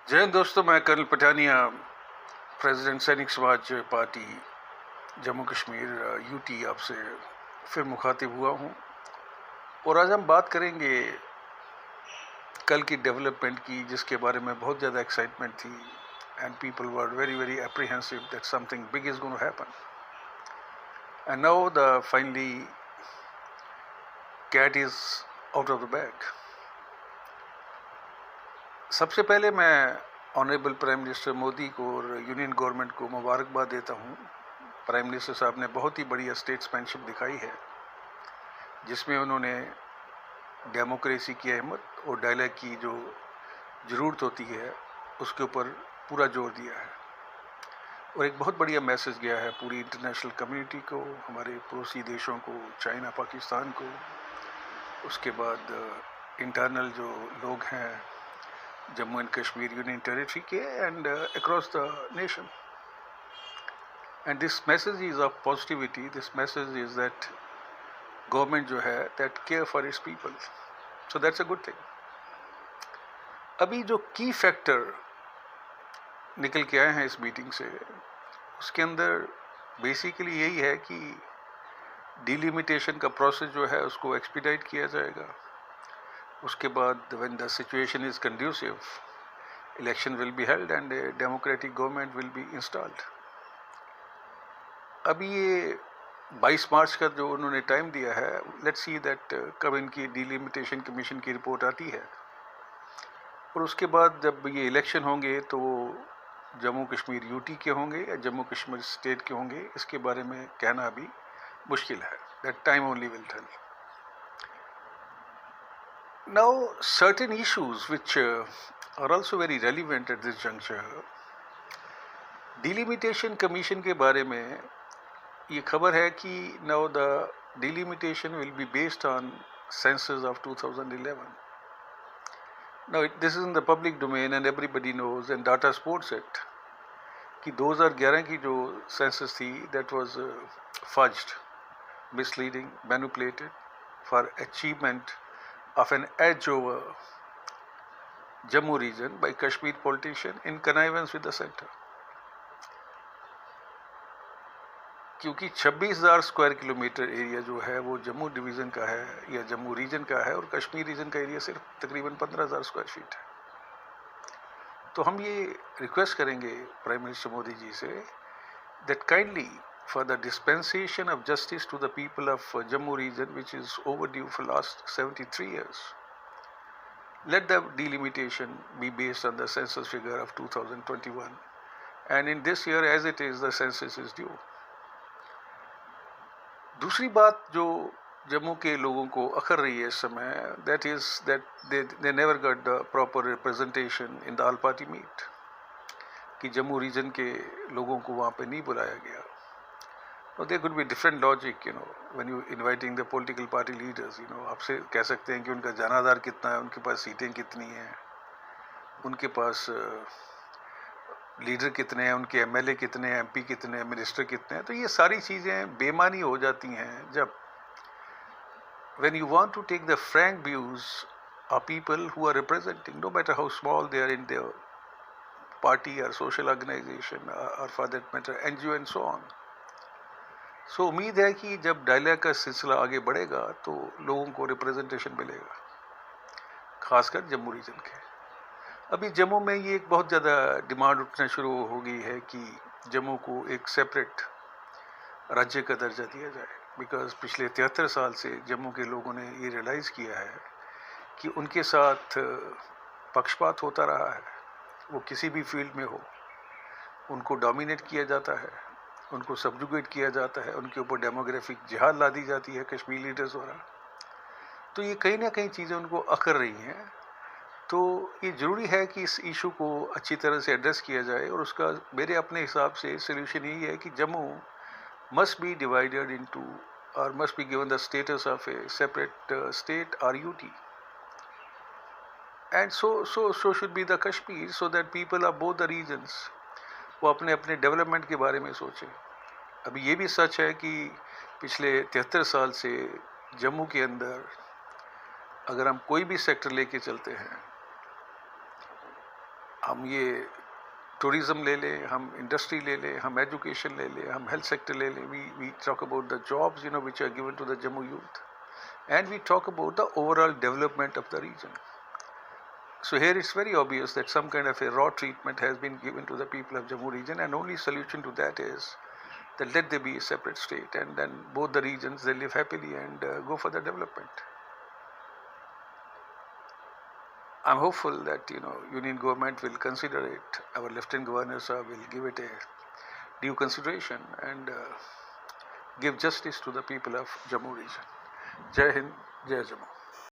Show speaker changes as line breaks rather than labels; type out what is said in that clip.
जय हिंद दोस्तों, मैं कर्नल पठानिया, प्रेसिडेंट सैनिक समाज पार्टी जम्मू कश्मीर यूटी आपसे फिर मुखातिब हुआ हूँ। और आज हम बात करेंगे कल की डेवलपमेंट की, जिसके बारे में बहुत ज़्यादा एक्साइटमेंट थी and people were very very apprehensive that something big is going to happen and now the finally cat is out of the bag. सबसे पहले मैं ऑनरेबल प्राइम मिनिस्टर मोदी को और यूनियन गवर्नमेंट को मुबारकबाद देता हूँ। प्राइम मिनिस्टर साहब ने बहुत ही बढ़िया स्टेट्समैनशिप दिखाई है, जिसमें उन्होंने डेमोक्रेसी की अहमियत और डायलॉग की जो ज़रूरत होती है उसके ऊपर पूरा जोर दिया है। और एक बहुत बढ़िया मैसेज गया है पूरी इंटरनेशनल कम्युनिटी को, हमारे पड़ोसी देशों को, चाइना, पाकिस्तान को, उसके बाद इंटरनल जो लोग हैं Jammu and Kashmir union territory के and across the nation. And this message is of positivity, this message is that government जो है that care for its people, so that's a good thing. अभी जो की फैक्टर निकल के आए हैं इस मीटिंग से, उसके अंदर बेसिकली यही है कि डिलिमिटेशन का प्रोसेस जो है उसको एक्सपीडाइट किया जाएगा। उसके बाद when the situation is conducive, election will be held and a democratic government will be installed. अभी ये 22 मार्च का जो उन्होंने टाइम दिया है, लेट्स सी दैट कब इनकी डिलिमिटेशन कमीशन की रिपोर्ट आती है, और उसके बाद जब ये इलेक्शन होंगे तो वो जम्मू कश्मीर यूटी के होंगे या जम्मू कश्मीर स्टेट के होंगे, इसके बारे में कहना अभी मुश्किल है। That time only will tell. Now, certain issues which are also very relevant at this juncture. Delimitation Commission के बारे में ये खबर है कि now the delimitation will be based on census of 2011. Now, this is in the public domain and everybody knows, and data supports it, कि 2011 की जो census थी that was fudged, misleading, manipulated for achievement of an edge over Jammu region by Kashmir politician in connivance with the center. क्योंकि 26,000 square kilometre area जो है वो Jammu division का है या जम्मू रीजन का है, और कश्मीर रीजन का एरिया सिर्फ तकरीबन 15,000 स्क्वायर फीट है। तो हम ये रिक्वेस्ट करेंगे प्राइम मिनिस्टर मोदी जी से that kindly for the dispensation of justice to the people of Jammu region, which is overdue for last 73 years. Let the delimitation be based on the census figure of 2021, and in this year as it is, the census is due. दूसरी बात जो जम्मू के लोगों को अखर रही है इस समय, that is that they never got the proper representation in the all party meet, कि जम्मू रीजन के लोगों को वहाँ पे नहीं बुलाया गया। Now, there could be different logic, when you inviting the political party leaders, आपसे कह सकते हैं कि उनका जनाधार कितना है, उनके पास सीटें कितनी हैं, उनके पास लीडर कितने हैं, उनके एमएलए कितने हैं, एमपी कितने हैं, मिनिस्टर कितने हैं। तो ये सारी चीज़ें बेमानी हो जाती हैं जब when you want to take the frank views of people who are representing, no matter how small they are in their party or social organization or for that matter NGO and so on. सो उम्मीद है कि जब dialogue का सिलसिला आगे बढ़ेगा तो लोगों को रिप्रेजेंटेशन मिलेगा, खासकर जम्मू रीजन के। अभी जम्मू में ये एक बहुत ज़्यादा डिमांड उठना शुरू हो गई है कि जम्मू को एक सेपरेट राज्य का दर्जा दिया जाए, बिकॉज पिछले 73 साल से जम्मू के लोगों ने ये रियलाइज़ किया है कि उनके साथ पक्षपात होता रहा है। वो किसी भी फील्ड में हो, उनको डोमिनेट किया जाता है, उनको सब्जुगेट किया जाता है, उनके ऊपर डेमोग्राफिक जिहाद ला दी जाती है कश्मीर लीडर्स द्वारा। तो ये कहीं ना कहीं चीज़ें उनको अखर रही हैं। तो ये ज़रूरी है कि इस इशू को अच्छी तरह से एड्रेस किया जाए, और उसका मेरे अपने हिसाब से सोल्यूशन यही है कि Jammu must be divided into और must be given the status of a separate state और UT, and so should be the Kashmir, so that people of both the regions वो अपने अपने डेवलपमेंट के बारे में सोचें। अभी ये भी सच है कि पिछले 73 साल से जम्मू के अंदर अगर हम कोई भी सेक्टर लेके चलते हैं हम ये टूरिज्म ले लें, हम इंडस्ट्री ले लें, हम एजुकेशन ले लें, हम हेल्थ सेक्टर ले लें, we talk about the jobs, you know, which are given to the Jammu youth, and we talk about the overall development of the region. So here it's very obvious that some kind of a raw treatment has been given to the people of Jammu region, and only solution to that is that let there be a separate state, and then both the regions, they live happily and go for the development. I'm hopeful that, you know, Union government will consider it. Our Lieutenant Governor sir will give it a due consideration and give justice to the people of Jammu region. Jai Hind, Jai Jammu.